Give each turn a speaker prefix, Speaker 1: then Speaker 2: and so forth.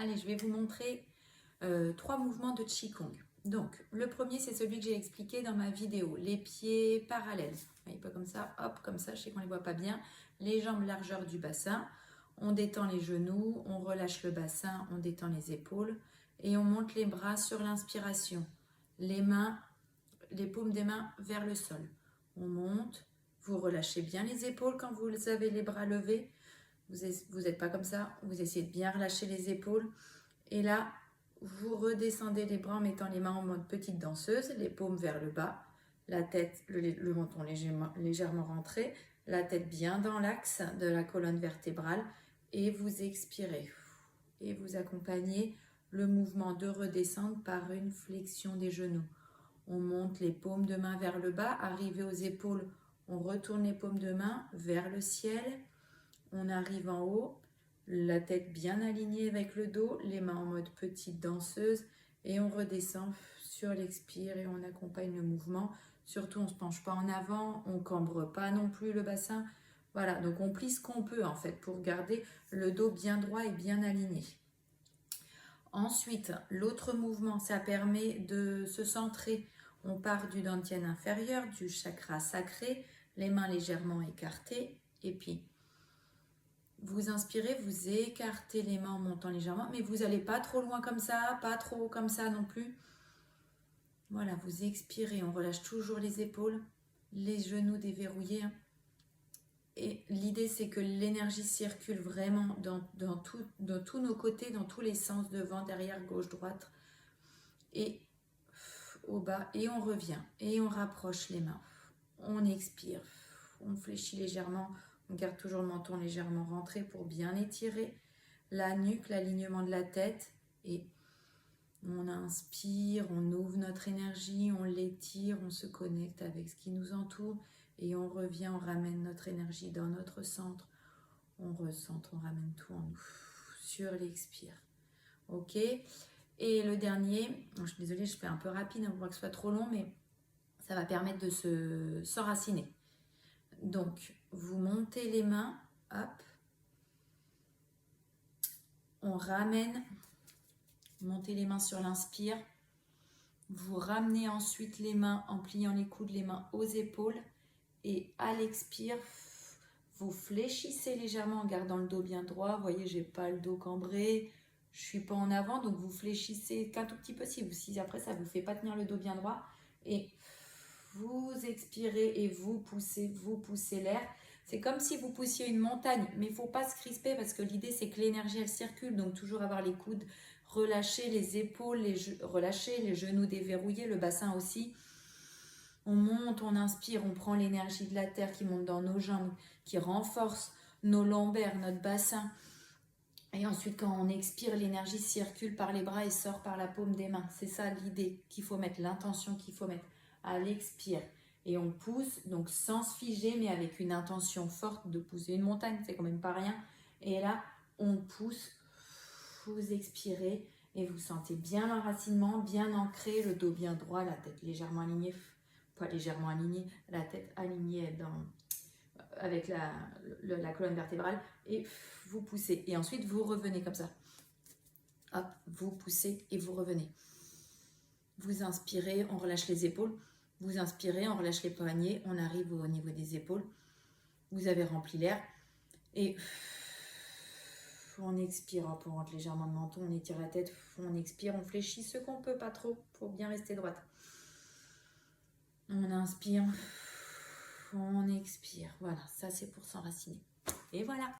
Speaker 1: Allez, je vais vous montrer 3 mouvements de Qigong. Donc, le premier, c'est celui que j'ai expliqué dans ma vidéo. Les pieds parallèles. Vous voyez, pas comme ça, hop, comme ça, je sais qu'on ne les voit pas bien. Les jambes largeur du bassin. On détend les genoux, on relâche le bassin, on détend les épaules. Et on monte les bras sur l'inspiration. Les mains, les paumes des mains vers le sol. On monte, vous relâchez bien les épaules quand vous avez les bras levés. Vous n'êtes pas comme ça, vous essayez de bien relâcher les épaules. Et là, vous redescendez les bras en mettant les mains en mode petite danseuse, les paumes vers le bas, la tête, le menton légèrement rentré, la tête bien dans l'axe de la colonne vertébrale et vous expirez. Et vous accompagnez le mouvement de redescendre par une flexion des genoux. On monte les paumes de main vers le bas, arrivé aux épaules, on retourne les paumes de main vers le ciel. On arrive en haut, la tête bien alignée avec le dos, les mains en mode petite danseuse et on redescend sur l'expire et on accompagne le mouvement. Surtout, on ne se penche pas en avant, on ne cambre pas non plus le bassin. Voilà, donc on plie ce qu'on peut en fait pour garder le dos bien droit et bien aligné. Ensuite, l'autre mouvement, ça permet de se centrer. On part du dantian inférieur, du chakra sacré, les mains légèrement écartées et puis vous inspirez, vous écartez les mains en montant légèrement, mais vous n'allez pas trop loin comme ça, pas trop comme ça non plus. Voilà, vous expirez, on relâche toujours les épaules, les genoux déverrouillés. Et l'idée, c'est que l'énergie circule vraiment dans tous nos côtés, dans tous les sens, devant, derrière, gauche, droite. Et au bas, et on revient, et on rapproche les mains. On expire, on fléchit légèrement. On garde toujours le menton légèrement rentré pour bien étirer la nuque, l'alignement de la tête. Et on inspire, on ouvre notre énergie, on l'étire, on se connecte avec ce qui nous entoure. Et on revient, on ramène notre énergie dans notre centre. On recentre, on ramène tout en nous. Sur l'expire. Ok. Et le dernier, je suis désolée, je fais un peu rapide, on voit que ce soit trop long, mais ça va permettre de s'enraciner. Donc, vous montez les mains, hop, on ramène, montez les mains sur l'inspire, vous ramenez ensuite les mains en pliant les coudes, les mains aux épaules, et à l'expire, vous fléchissez légèrement en gardant le dos bien droit. Vous voyez, j'ai pas le dos cambré, je suis pas en avant, donc vous fléchissez qu'un tout petit peu si après ça vous fait pas tenir le dos bien droit, et vous expirez et vous poussez l'air. C'est comme si vous poussiez une montagne, mais il ne faut pas se crisper parce que l'idée c'est que l'énergie elle circule, donc toujours avoir les coudes relâchés, les épaules relâchées, les genoux déverrouillés, le bassin aussi. On monte, on inspire, on prend l'énergie de la terre qui monte dans nos jambes, qui renforce nos lombaires, notre bassin. Et ensuite quand on expire, l'énergie circule par les bras et sort par la paume des mains. C'est ça l'idée qu'il faut mettre, l'intention qu'il faut mettre. À l'expire. Et on pousse, donc sans se figer, mais avec une intention forte de pousser une montagne, c'est quand même pas rien. Et là, on pousse, vous expirez et vous sentez bien l'enracinement, bien ancré, le dos bien droit, la tête légèrement alignée, pas légèrement alignée, la tête alignée avec la colonne vertébrale et vous poussez. Et ensuite, vous revenez comme ça. Hop, vous poussez et vous revenez. Vous inspirez, on relâche les épaules. Vous inspirez, on relâche les poignets, on arrive au niveau des épaules. Vous avez rempli l'air. Et on expire, on rentre légèrement le menton, on étire la tête, on expire, on fléchit ce qu'on peut, pas trop, pour bien rester droite. On inspire, on expire. Voilà, ça c'est pour s'enraciner. Et voilà.